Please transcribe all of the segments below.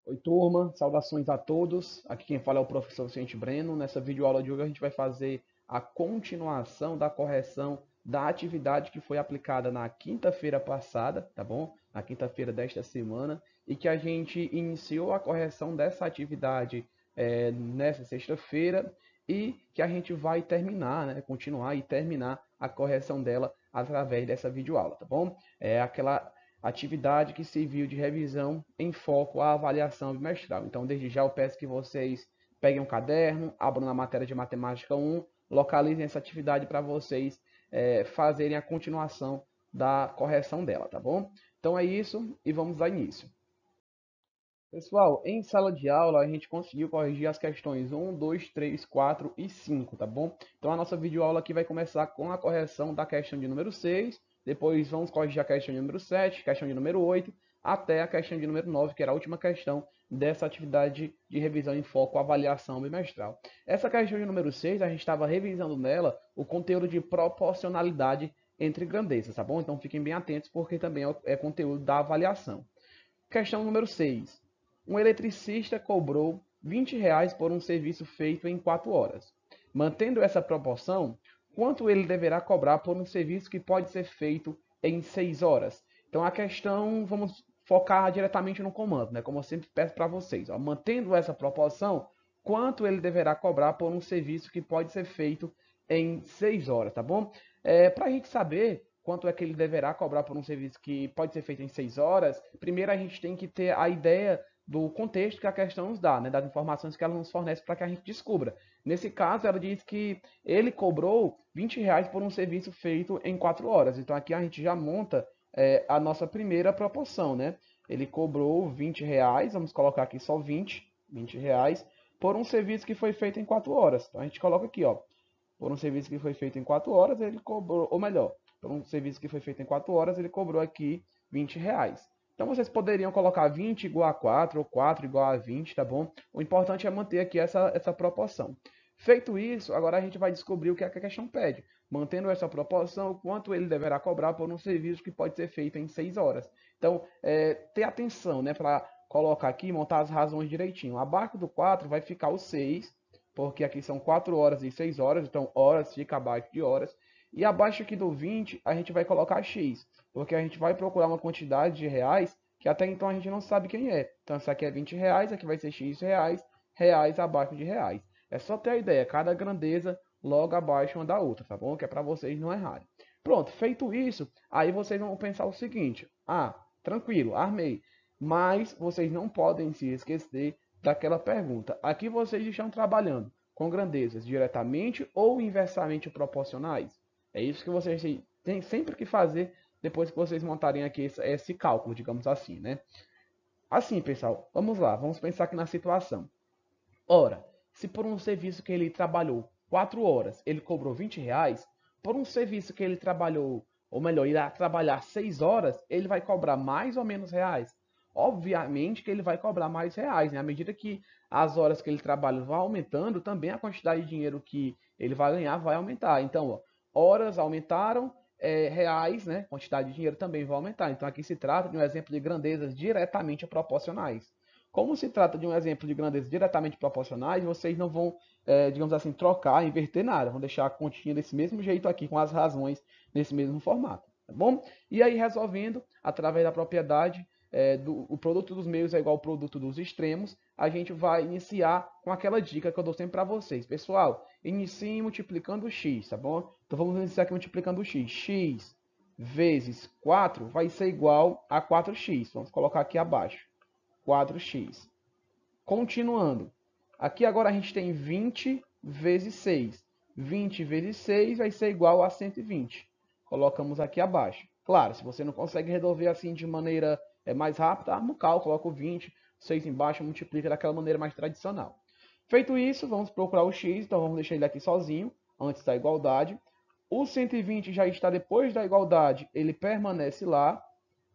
Oi, turma, saudações a todos. Aqui quem fala é o professor Vicente Breno. Nessa videoaula de hoje a gente vai fazer a continuação da correção da atividade que foi aplicada na quinta-feira passada, tá bom? Na quinta-feira desta semana, e que a gente iniciou a correção dessa atividade nessa sexta-feira e que a gente vai terminar, né? Continuar e terminar a correção dela através dessa videoaula, tá bom? É aquela atividade que serviu de revisão em foco à avaliação bimestral. Então, desde já eu peço que vocês peguem um caderno, abram na matéria de matemática 1, localizem essa atividade para vocês fazerem a continuação da correção dela, tá bom? Então é isso e vamos dar início. Pessoal, em sala de aula a gente conseguiu corrigir as questões 1, 2, 3, 4 e 5, tá bom? Então a nossa videoaula aqui vai começar com a correção da questão de número 6, depois vamos corrigir a questão de número 7, questão de número 8, até a questão de número 9, que era a última questão dessa atividade de revisão em foco avaliação bimestral. Essa questão de número 6, a gente estava revisando nela o conteúdo de proporcionalidade entre grandezas, tá bom? Então fiquem bem atentos porque também é conteúdo da avaliação. Questão número 6. Um eletricista cobrou R$ 20 por um serviço feito em 4 horas. Mantendo essa proporção, quanto ele deverá cobrar por um serviço que pode ser feito em 6 horas? Então a questão, vamos focar diretamente no comando, né? Como eu sempre peço para vocês. Ó, mantendo essa proporção, quanto ele deverá cobrar por um serviço que pode ser feito em 6 horas, tá bom? Para a gente saber quanto é que ele deverá cobrar por um serviço que pode ser feito em 6 horas, primeiro a gente tem que ter a ideia do contexto que a questão nos dá, né, das informações que ela nos fornece para que a gente descubra. Nesse caso, ela diz que ele cobrou R$ 20 por um serviço feito em 4 horas. Então aqui a gente já monta a nossa primeira proporção, né? Ele cobrou R$ 20, vamos colocar aqui só 20 reais, por um serviço que foi feito em 4 horas. Então a gente coloca aqui, ó, por um serviço que foi feito em 4 horas, ele cobrou, ou melhor, por um serviço que foi feito em 4 horas, ele cobrou aqui R$ 20. Então vocês poderiam colocar 20 igual a 4 ou 4 igual a 20, tá bom? O importante é manter aqui essa proporção. Feito isso, agora a gente vai descobrir o que a questão pede. Mantendo essa proporção, o quanto ele deverá cobrar por um serviço que pode ser feito em 6 horas. Então, ter atenção, né, para colocar aqui, montar as razões direitinho. Abaixo do 4 vai ficar o 6, porque aqui são 4 horas e 6 horas, então horas fica abaixo de horas. E abaixo aqui do 20, a gente vai colocar X, porque a gente vai procurar uma quantidade de reais que até então a gente não sabe quem é. Então, isso aqui é R$ 20, aqui vai ser X reais, reais abaixo de reais. É só ter a ideia, cada grandeza logo abaixo uma da outra, tá bom? Que é para vocês não errarem. Pronto, feito isso, aí vocês vão pensar o seguinte: ah, tranquilo, armei. Mas vocês não podem se esquecer daquela pergunta. Aqui vocês estão trabalhando com grandezas diretamente ou inversamente proporcionais? É isso que vocês têm sempre que fazer depois que vocês montarem aqui esse cálculo, digamos assim, né? Assim, pessoal, vamos lá, vamos pensar aqui na situação. Ora, se por um serviço que ele trabalhou 4 horas, ele cobrou R$ 20, por um serviço que ele trabalhou, ou melhor, irá trabalhar 6 horas, ele vai cobrar mais ou menos reais? Obviamente que ele vai cobrar mais reais, né? À medida que as horas que ele trabalha vão aumentando, também a quantidade de dinheiro que ele vai ganhar vai aumentar. Então, ó, horas aumentaram, reais, né? Quantidade de dinheiro também vai aumentar. Então, aqui se trata de um exemplo de grandezas diretamente proporcionais. Como se trata de um exemplo de grandezas diretamente proporcionais, vocês não vão, digamos assim, trocar, inverter nada. Vão deixar a continha desse mesmo jeito aqui, com as razões nesse mesmo formato. Tá bom? E aí, resolvendo, através da propriedade, o produto dos meios é igual ao produto dos extremos, a gente vai iniciar com aquela dica que eu dou sempre para vocês. Pessoal, inicie multiplicando x, tá bom? Então vamos iniciar aqui multiplicando x. X vezes 4 vai ser igual a 4x. Vamos colocar aqui abaixo. 4x. Continuando. Aqui agora a gente tem 20 vezes 6. 20 vezes 6 vai ser igual a 120. Colocamos aqui abaixo. Claro, se você não consegue resolver assim de maneira mais rápida, arma o cálculo, coloca o 20, 6 embaixo, multiplica daquela maneira mais tradicional. Feito isso, vamos procurar o x, então vamos deixar ele aqui sozinho, antes da igualdade. O 120 já está depois da igualdade, ele permanece lá,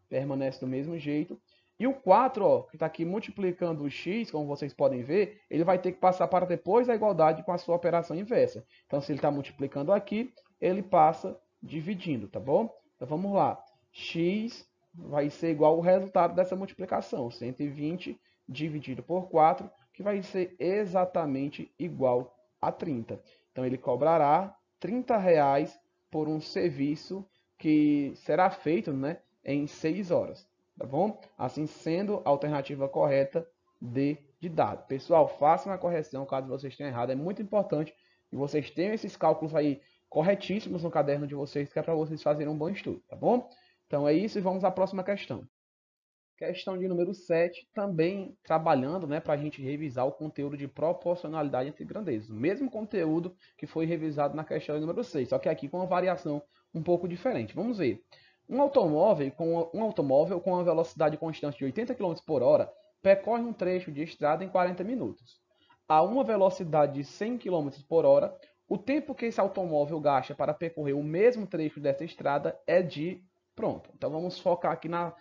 permanece do mesmo jeito. E o 4, ó, que está aqui multiplicando o x, como vocês podem ver, ele vai ter que passar para depois da igualdade com a sua operação inversa. Então, se ele está multiplicando aqui, ele passa dividindo, tá bom? Então, vamos lá. X vai ser igual ao resultado dessa multiplicação, 120 dividido por 4, que vai ser exatamente igual a 30. Então, ele cobrará R$ 30 por um serviço que será feito, né, em 6 horas. Tá bom? Assim sendo a alternativa correta de dado. Pessoal, façam a correção caso vocês tenham errado. É muito importante que vocês tenham esses cálculos aí corretíssimos no caderno de vocês, que é para vocês fazerem um bom estudo, tá bom? Então é isso e vamos à próxima questão. Questão de número 7, também trabalhando, né, para a gente revisar o conteúdo de proporcionalidade entre grandezas. O mesmo conteúdo que foi revisado na questão de número 6, só que aqui com uma variação um pouco diferente. Vamos ver. Um automóvel com uma velocidade constante de 80 km por hora percorre um trecho de estrada em 40 minutos. A uma velocidade de 100 km por hora, o tempo que esse automóvel gasta para percorrer o mesmo trecho dessa estrada é de... Pronto. Então vamos focar aqui na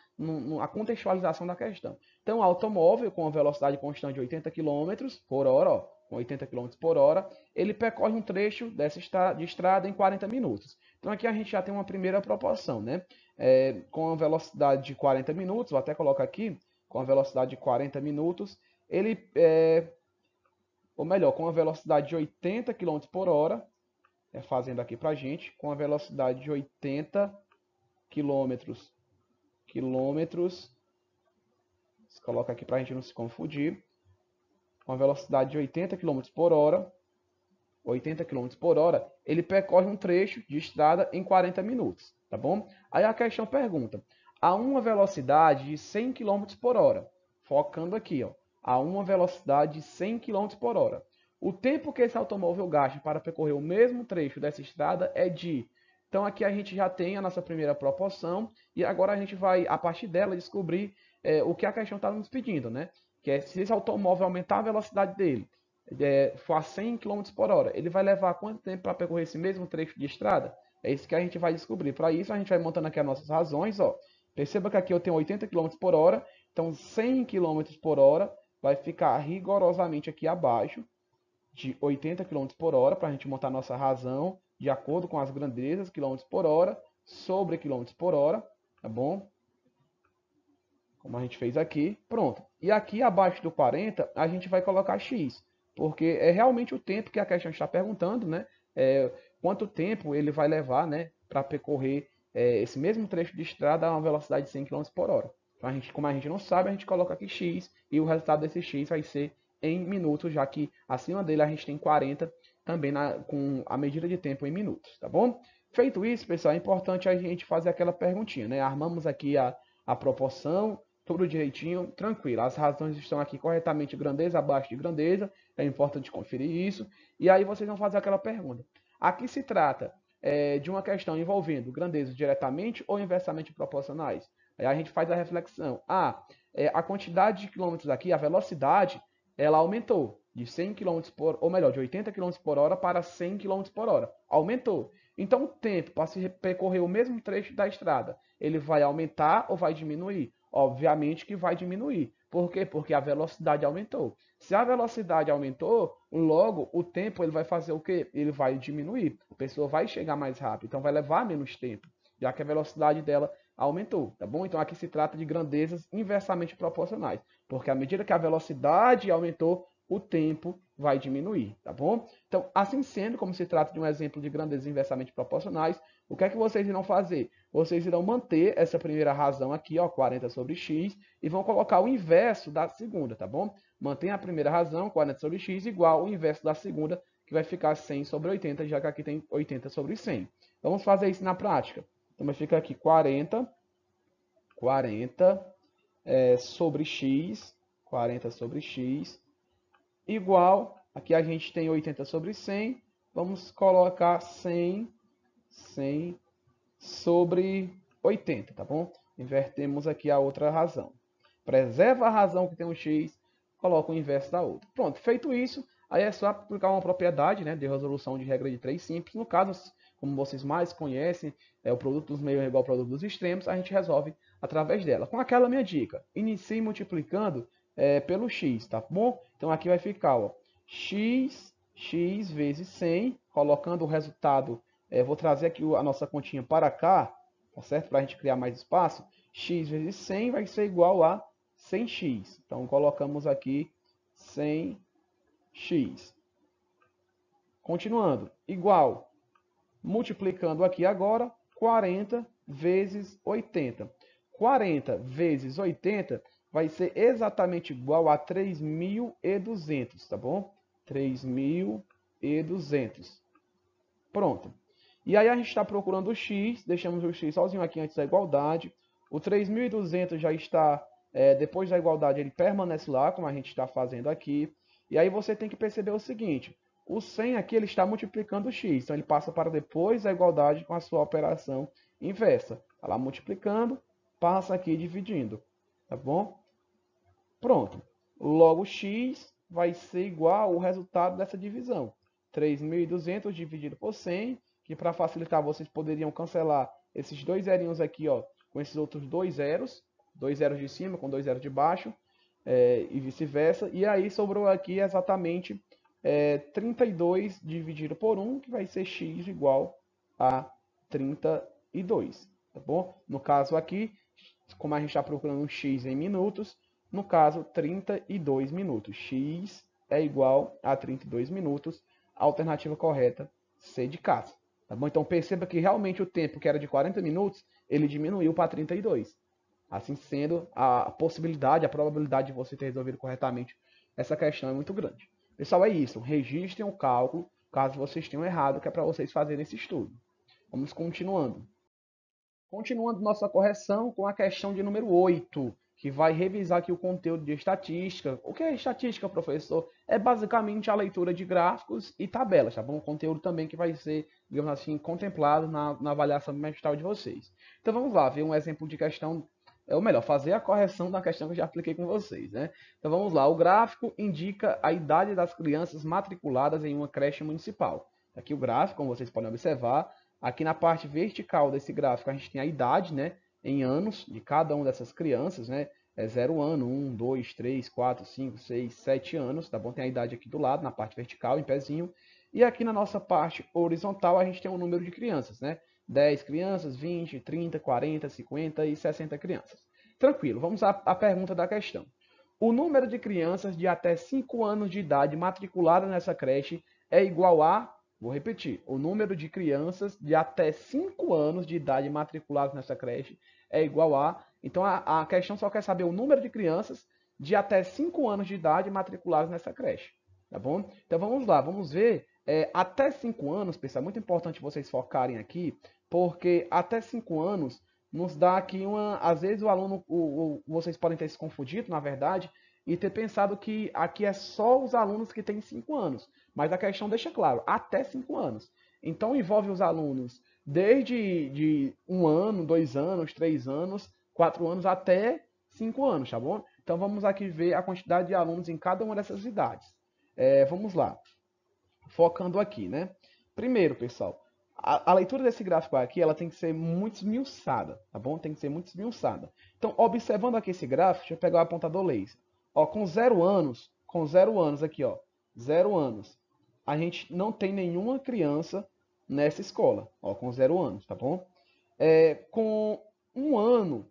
contextualização da questão. Então, o automóvel com a velocidade constante de 80 km por hora, ó, com 80 km por hora, ele percorre um trecho dessa de estrada em 40 minutos. Então, aqui a gente já tem uma primeira proporção, né? Com a velocidade de 40 minutos, vou até colocar aqui, com a velocidade de 40 minutos, ele, ou melhor, com a velocidade de 80 km por hora, fazendo aqui pra gente, com a velocidade de 80 quilômetros, coloca aqui para a gente não se confundir, com a velocidade de 80 km por hora, ele percorre um trecho de estrada em 40 minutos, tá bom? Aí a questão pergunta, a uma velocidade de 100 km por hora, focando aqui, ó, a uma velocidade de 100 km por hora, o tempo que esse automóvel gasta para percorrer o mesmo trecho dessa estrada é de... Então aqui a gente já tem a nossa primeira proporção e agora a gente vai, a partir dela, descobrir o que a questão está nos pedindo, né? Que é se esse automóvel aumentar a velocidade dele, for a 100 km por hora, ele vai levar quanto tempo para percorrer esse mesmo trecho de estrada? É isso que a gente vai descobrir. Para isso a gente vai montando aqui as nossas razões, ó. Perceba que aqui eu tenho 80 km por hora, então 100 km por hora vai ficar rigorosamente aqui abaixo de 80 km por hora, para a gente montar nossa razão de acordo com as grandezas, km por hora, sobre km por hora, tá bom? Como a gente fez aqui, pronto. E aqui abaixo do 40, a gente vai colocar x, porque é realmente o tempo que a questão está perguntando, né? Quanto tempo ele vai levar, né, para percorrer esse mesmo trecho de estrada a uma velocidade de 100 km por hora. Então, como a gente não sabe, a gente coloca aqui x, e o resultado desse x vai ser em minutos, já que acima dele a gente tem 40, também com a medida de tempo em minutos, tá bom? Feito isso, pessoal, é importante a gente fazer aquela perguntinha, né? Armamos aqui a proporção, tudo direitinho, tranquilo. As razões estão aqui corretamente, grandeza abaixo de grandeza, é importante conferir isso. E aí vocês vão fazer aquela pergunta. Aqui se trata de uma questão envolvendo grandezas diretamente ou inversamente proporcionais. Aí a gente faz a reflexão. A quantidade de quilômetros aqui, a velocidade, ela aumentou de 100 km ou melhor, de 80 km por hora para 100 km por hora. Aumentou. Então, o tempo para se percorrer o mesmo trecho da estrada, ele vai aumentar ou vai diminuir? Obviamente que vai diminuir. Por quê? Porque a velocidade aumentou. Se a velocidade aumentou, logo o tempo ele vai fazer o quê? Ele vai diminuir. A pessoa vai chegar mais rápido, então vai levar menos tempo, já que a velocidade dela aumentou, tá bom? Então aqui se trata de grandezas inversamente proporcionais, porque à medida que a velocidade aumentou, o tempo vai diminuir, tá bom? Então, assim sendo, como se trata de um exemplo de grandezas inversamente proporcionais, o que é que vocês irão fazer? Vocês irão manter essa primeira razão aqui, ó, 40 sobre x, e vão colocar o inverso da segunda, tá bom? Mantém a primeira razão, 40 sobre x, igual o inverso da segunda, que vai ficar 100 sobre 80, já que aqui tem 80 sobre 100. Vamos fazer isso na prática. Então, fica aqui 40 sobre x, 40 sobre x, igual, aqui a gente tem 80 sobre 100, vamos colocar 100 sobre 80, tá bom? Invertemos aqui a outra razão. Preserva a razão que tem um x, coloca o inverso da outra. Pronto, feito isso, aí é só aplicar uma propriedade, né, de resolução de regra de 3 simples. No caso, como vocês mais conhecem, o produto dos meios é igual ao produto dos extremos, a gente resolve através dela. Com aquela minha dica, inicie multiplicando pelo x, tá bom? Então aqui vai ficar, ó, x vezes 100, colocando o resultado, vou trazer aqui a nossa continha para cá, tá certo? Para a gente criar mais espaço, x vezes 100 vai ser igual a 100x. Então, colocamos aqui 100x. Continuando, igual, multiplicando aqui agora, 40 vezes 80. 40 vezes 80 vai ser exatamente igual a 3.200, tá bom? 3.200. Pronto. E aí a gente está procurando o x, deixamos o x sozinho aqui antes da igualdade. O 3.200 já está, depois da igualdade, ele permanece lá, como a gente está fazendo aqui. E aí você tem que perceber o seguinte, o 100 aqui ele está multiplicando o x, então ele passa para depois da igualdade com a sua operação inversa. Está lá multiplicando, passa aqui dividindo, tá bom? Pronto. Logo, x vai ser igual ao resultado dessa divisão. 3.200 dividido por 100, que para facilitar vocês poderiam cancelar esses dois zerinhos aqui, ó, com esses outros dois zeros de cima com dois zeros de baixo, e vice-versa. E aí sobrou aqui exatamente 32 dividido por 1, que vai ser x igual a 32, tá bom? No caso aqui, como a gente está procurando um x em minutos, no caso 32 minutos. X é igual a 32 minutos, a alternativa correta, C de casa. Tá bom? Então perceba que realmente o tempo que era de 40 minutos, ele diminuiu para 32. Assim sendo, a possibilidade, a probabilidade de você ter resolvido corretamente essa questão é muito grande. Pessoal, é isso. Registrem o cálculo, caso vocês tenham errado, que é para vocês fazerem esse estudo. Vamos continuando. Continuando nossa correção com a questão de número 8, que vai revisar aqui o conteúdo de estatística. O que é estatística, professor? É basicamente a leitura de gráficos e tabelas, tá bom? O conteúdo também que vai ser, digamos assim, contemplado na avaliação bimestral de vocês. Então vamos lá, ver um exemplo de questão, ou melhor, fazer a correção da questão que eu já apliquei com vocês, né? Então vamos lá, o gráfico indica a idade das crianças matriculadas em uma creche municipal. Aqui o gráfico, como vocês podem observar. Aqui na parte vertical desse gráfico a gente tem a idade, né, em anos de cada uma dessas crianças, né? É 0 ano, 1, 2, 3, 4, 5, 6, 7 anos, tá bom? Tem a idade aqui do lado, na parte vertical, em pezinho. E aqui na nossa parte horizontal a gente tem um número de crianças, né? 10 crianças, 20, 30, 40, 50 e 60 crianças. Tranquilo, vamos à pergunta da questão. O número de crianças de até 5 anos de idade matriculadas nessa creche é igual a... Vou repetir, o número de crianças de até 5 anos de idade matriculadas nessa creche é igual a... Então, a questão só quer saber o número de crianças de até 5 anos de idade matriculadas nessa creche, tá bom? Então, vamos lá, vamos ver. Até 5 anos, pessoal, é muito importante vocês focarem aqui, porque até 5 anos nos dá aqui uma... Às vezes o aluno, vocês podem ter se confundido, na verdade, e ter pensado que aqui é só os alunos que têm 5 anos. Mas a questão deixa claro, até 5 anos. Então envolve os alunos desde 1 ano, 2 anos, 3 anos, 4 anos até 5 anos, tá bom? Então vamos aqui ver a quantidade de alunos em cada uma dessas idades. Vamos lá, focando aqui, né? Primeiro, pessoal, a leitura desse gráfico aqui, ela tem que ser muito esmiuçada, tá bom? Tem que ser muito esmiuçada. Então, observando aqui esse gráfico, deixa eu pegar o apontador laser. Ó, com 0 anos aqui, ó, 0 anos, a gente não tem nenhuma criança nessa escola, ó, com 0 anos, tá bom? Com um ano,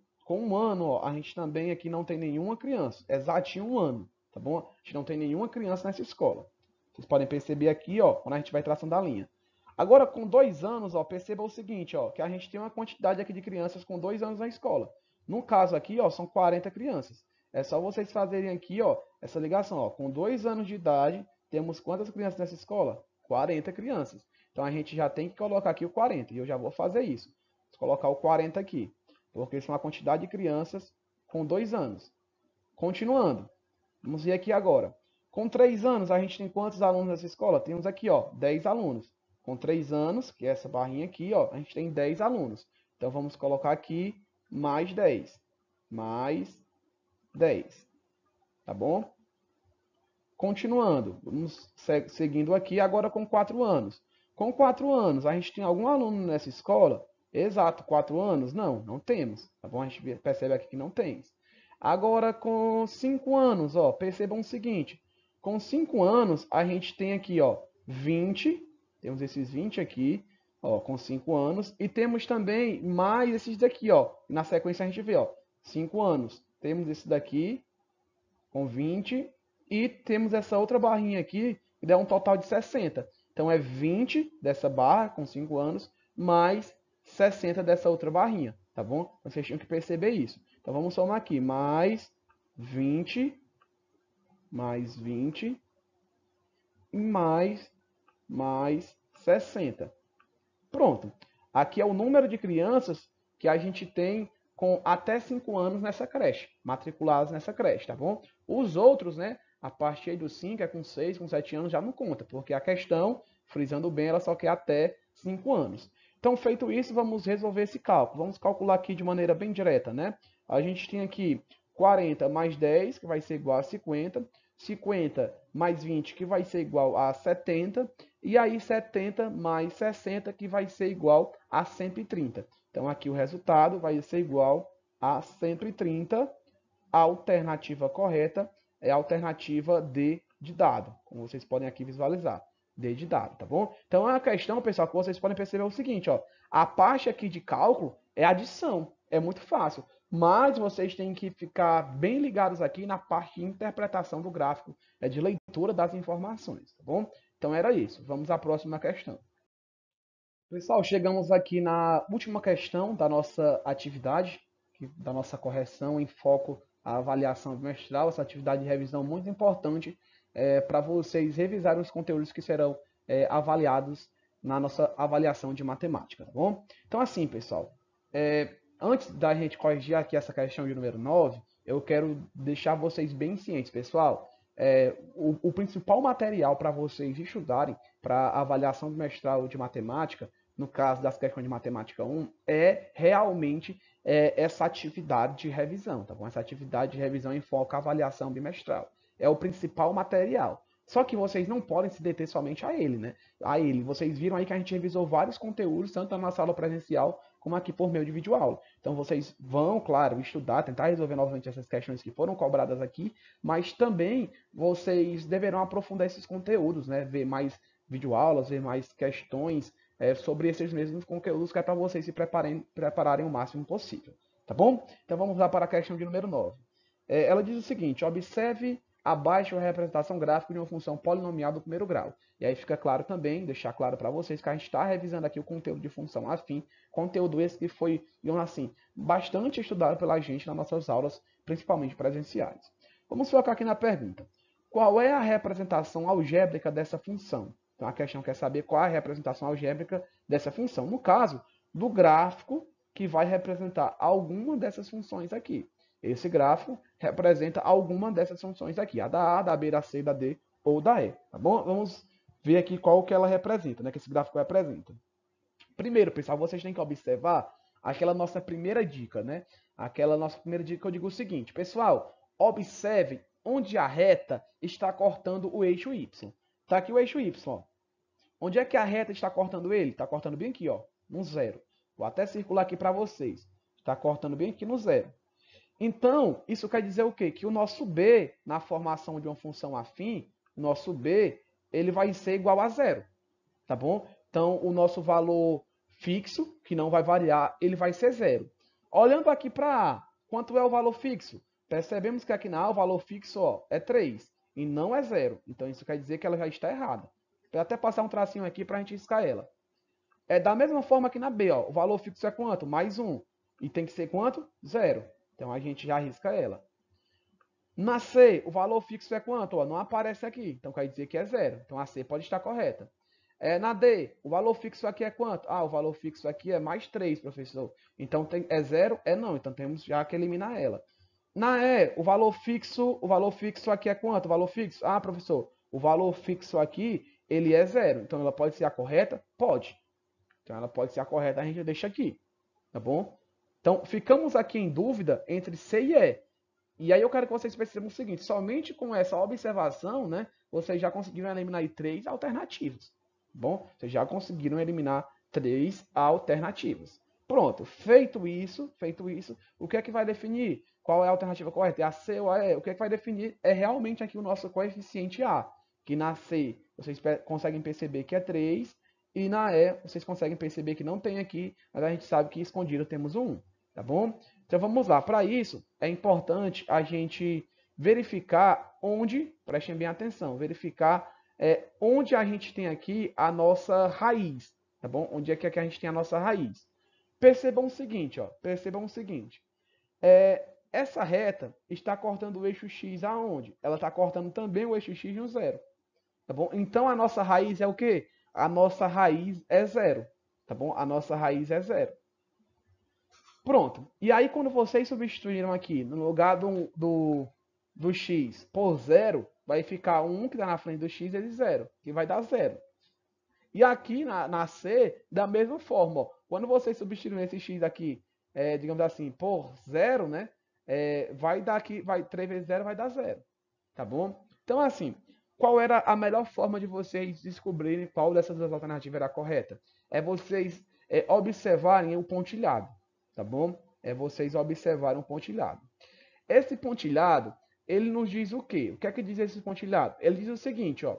ó, a gente também aqui não tem nenhuma criança, exatinho 1 ano, tá bom? A gente não tem nenhuma criança nessa escola. Vocês podem perceber aqui, ó, quando a gente vai traçando a linha. Agora, com 2 anos, ó, perceba o seguinte, ó, que a gente tem uma quantidade aqui de crianças com 2 anos na escola. No caso aqui, ó, são 40 crianças. É só vocês fazerem aqui, ó, essa ligação, ó, com 2 anos de idade, temos quantas crianças nessa escola? 40 crianças. Então a gente já tem que colocar aqui o 40, e eu já vou fazer isso. Vou colocar o 40 aqui, porque são a quantidade de crianças com 2 anos. Continuando, vamos ver aqui agora. Com 3 anos, a gente tem quantos alunos nessa escola? Temos aqui, ó, 10 alunos. Com 3 anos, que é essa barrinha aqui, ó, a gente tem 10 alunos. Então vamos colocar aqui mais 10. Mais 10. Tá bom? Continuando, vamos seguindo aqui agora com 4 anos. Com 4 anos, a gente tem algum aluno nessa escola? Exato, 4 anos? Não, não temos. Tá bom? A gente percebe aqui que não temos. Agora com 5 anos, ó, percebam o seguinte. Com 5 anos, a gente tem aqui, ó, 20. Temos esses 20 aqui, ó, com 5 anos. E temos também mais esses daqui, ó. Na sequência a gente vê, ó, 5 anos. temos esse daqui com 20 e temos essa outra barrinha aqui que dá um total de 60. Então é 20 dessa barra com 5 anos mais 60 dessa outra barrinha, tá bom? Vocês tinham que perceber isso. Então vamos somar aqui, mais 20 e mais 60. Pronto. Aqui é o número de crianças que a gente tem com até 5 anos nessa creche, matriculados nessa creche, tá bom? Os outros, né, a partir dos 5, é com 6, com 7 anos, já não conta, porque a questão, frisando bem, ela só quer até 5 anos. Então, feito isso, vamos resolver esse cálculo. Vamos calcular aqui de maneira bem direta, né? A gente tem aqui 40 mais 10, que vai ser igual a 50. 50 mais 20, que vai ser igual a 70. E aí 70 mais 60, que vai ser igual a 130. Então, aqui o resultado vai ser igual a 130. A alternativa correta é a alternativa D de dado, como vocês podem aqui visualizar. D de dado, tá bom? Então, a questão, pessoal, que vocês podem perceber é o seguinte, ó. A parte aqui de cálculo é adição. É muito fácil. Mas vocês têm que ficar bem ligados aqui na parte de interpretação do gráfico, de leitura das informações, tá bom? Então, era isso. Vamos à próxima questão. Pessoal, chegamos aqui na última questão da nossa atividade, da nossa correção em foco à avaliação bimestral, essa atividade de revisão muito importante para vocês revisarem os conteúdos que serão avaliados na nossa avaliação de matemática, tá bom? Então, assim, pessoal, antes da gente corrigir aqui essa questão de número 9, eu quero deixar vocês bem cientes, pessoal. O principal material para vocês estudarem para avaliação bimestral de matemática, no caso das questões de matemática 1, é realmente essa atividade de revisão, tá bom? Essa atividade de revisão em foco à avaliação bimestral. É o principal material. Só que vocês não podem se deter somente a ele, né? A ele. Vocês viram aí que a gente revisou vários conteúdos, tanto na nossa aula presencial, como aqui por meio de videoaula. Então vocês vão, claro, estudar, tentar resolver novamente essas questões que foram cobradas aqui, mas também vocês deverão aprofundar esses conteúdos, né? Ver mais videoaulas, ver mais questões sobre esses mesmos conteúdos, que é para vocês se prepararem o máximo possível. Tá bom? Então vamos lá para a questão de número 9. Ela diz o seguinte: observe abaixo a representação gráfica de uma função polinomial do primeiro grau. E aí fica claro também, deixar claro para vocês, que a gente está revisando aqui o conteúdo de função afim, conteúdo esse que foi, digamos assim, bastante estudado pela gente nas nossas aulas, principalmente presenciais. Vamos focar aqui na pergunta. Qual é a representação algébrica dessa função? Então a questão quer saber qual é a representação algébrica dessa função. No caso, do gráfico que vai representar alguma dessas funções aqui. Esse gráfico representa alguma dessas funções aqui, a da A, da B, da C, da D ou da E, tá bom? Vamos ver aqui qual que ela representa, né, que esse gráfico representa. Primeiro, pessoal, vocês têm que observar aquela nossa primeira dica, né? Aquela nossa primeira dica, eu digo o seguinte, pessoal, observe onde a reta está cortando o eixo Y. Tá aqui o eixo Y, ó. Onde é que a reta está cortando ele? Está cortando bem aqui, ó, no zero. Vou até circular aqui para vocês. Está cortando bem aqui no zero. Então, isso quer dizer o quê? Que o nosso B, na formação de uma função afim, o nosso B, ele vai ser igual a zero, tá bom? Então, o nosso valor fixo, que não vai variar, ele vai ser zero. Olhando aqui para A, quanto é o valor fixo? Percebemos que aqui na A o valor fixo, ó, é 3 e não é zero. Então, isso quer dizer que ela já está errada. Vou até passar um tracinho aqui para a gente riscar ela. É da mesma forma que na B, ó, o valor fixo é quanto? Mais 1. E tem que ser quanto? Zero. Então, a gente já arrisca ela. Na C, o valor fixo é quanto? Ó, não aparece aqui. Então, quer dizer que é zero. Então, a C pode estar correta. Na D, o valor fixo aqui é quanto? Ah, o valor fixo aqui é mais 3, professor. Então, é zero? É não. Então, temos já que eliminar ela. Na E, o valor fixo aqui é quanto? O valor fixo? Ah, professor, o valor fixo aqui, ele é zero. Então, ela pode ser a correta? Pode. Então, ela pode ser a correta, a gente deixa aqui. Tá bom? Então, ficamos aqui em dúvida entre C e E. E aí eu quero que vocês percebam o seguinte, somente com essa observação, né, vocês já conseguiram eliminar aí 3 alternativas. Tá bom? Vocês já conseguiram eliminar 3 alternativas. Pronto, feito isso, o que é que vai definir? Qual é a alternativa correta? É a C ou a E? O que é que vai definir é realmente aqui o nosso coeficiente A, que na C vocês conseguem perceber que é 3, e na E vocês conseguem perceber que não tem aqui, mas a gente sabe que escondido temos um 1, tá bom? Então vamos lá. Para isso, é importante a gente verificar onde, prestem bem atenção, verificar onde a gente tem aqui a nossa raiz, tá bom? Onde é que a gente tem a nossa raiz. Percebam o seguinte, ó, percebam o seguinte. Essa reta está cortando o eixo x aonde? Ela está cortando também o eixo x no zero, tá bom? Então a nossa raiz é o quê? A nossa raiz é zero, tá bom? A nossa raiz é zero. Pronto. E aí, quando vocês substituíram aqui, no lugar do x por zero, vai ficar 1 que está na frente do x vezes zero, que vai dar zero. E aqui na C, da mesma forma, ó, quando vocês substituírem esse x aqui, digamos assim, por zero, né? Vai dar aqui, 3 vezes zero vai dar zero. Tá bom? Então, assim, qual era a melhor forma de vocês descobrirem qual dessas duas alternativas era a correta? É vocês observarem o pontilhado, tá bom? É vocês observarem o pontilhado. Esse pontilhado, ele nos diz o quê? O que é que diz esse pontilhado? Ele diz o seguinte, ó.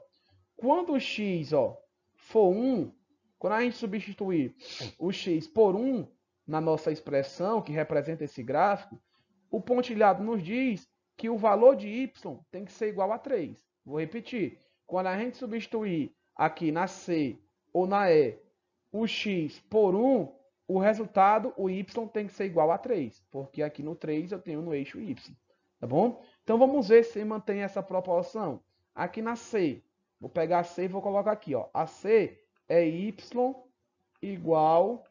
Quando o x, ó, for 1, quando a gente substituir o x por 1 na nossa expressão que representa esse gráfico, o pontilhado nos diz que o valor de y tem que ser igual a 3. Vou repetir. Quando a gente substituir aqui na C ou na E o x por 1, o resultado, o y, tem que ser igual a 3. Porque aqui no 3 eu tenho no eixo y. Tá bom? Então vamos ver se mantém essa proporção. Aqui na C, vou pegar a C e vou colocar aqui. Ó. A C é y igual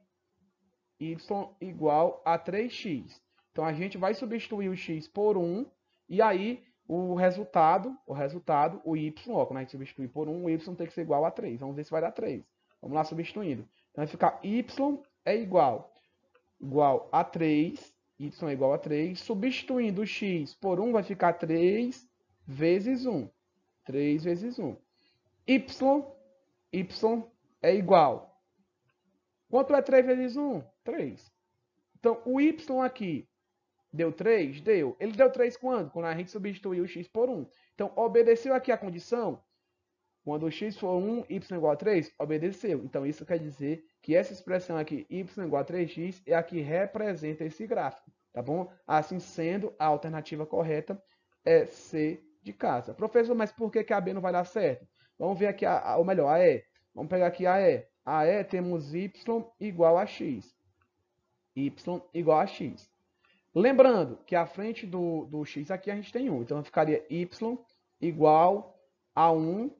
a 3x. Então a gente vai substituir o x por 1 e aí o resultado, o y, ó, quando a gente substituir por 1, o y tem que ser igual a 3. Vamos ver se vai dar 3. Vamos lá substituindo. Então vai ficar y é igual a 3, y é igual a 3. Substituindo o x por 1 vai ficar 3 vezes 1. 3 vezes 1. Y é igual. Quanto é 3 vezes 1? 3. Então o y aqui deu 3? Deu. Ele deu 3 quando? Quando a gente substituiu o x por 1. Então, obedeceu aqui a condição? Quando o x for 1, y igual a 3, obedeceu. Então, isso quer dizer que essa expressão aqui, y igual a 3x, é a que representa esse gráfico. Tá bom? Assim sendo, a alternativa correta é C de casa. Professor, mas por que a B não vai dar certo? Vamos ver aqui, ou melhor, a E. Vamos pegar aqui a E. A E temos y igual a x. Y igual a x. Lembrando que à frente do x aqui a gente tem 1. Então ficaria y igual a 1,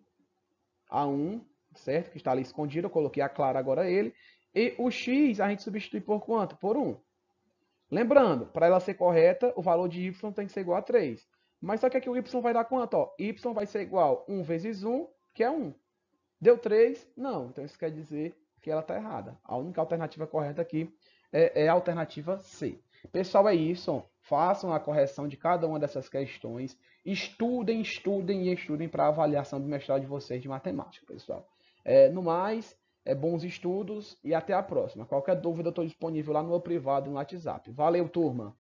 certo? Que está ali escondido. Eu coloquei a clara agora ele. E o x a gente substitui por quanto? Por 1. Lembrando, para ela ser correta, o valor de y tem que ser igual a 3. Mas só que aqui o y vai dar quanto? Ó, y vai ser igual a 1 vezes 1, que é 1. Deu 3? Não. Então isso quer dizer que ela está errada. A única alternativa correta aqui é a alternativa C. Pessoal, é isso. Façam a correção de cada uma dessas questões. Estudem para a avaliação do mestrado de vocês de matemática, pessoal. No mais, bons estudos e até a próxima. Qualquer dúvida, eu estou disponível lá no meu privado no WhatsApp. Valeu, turma!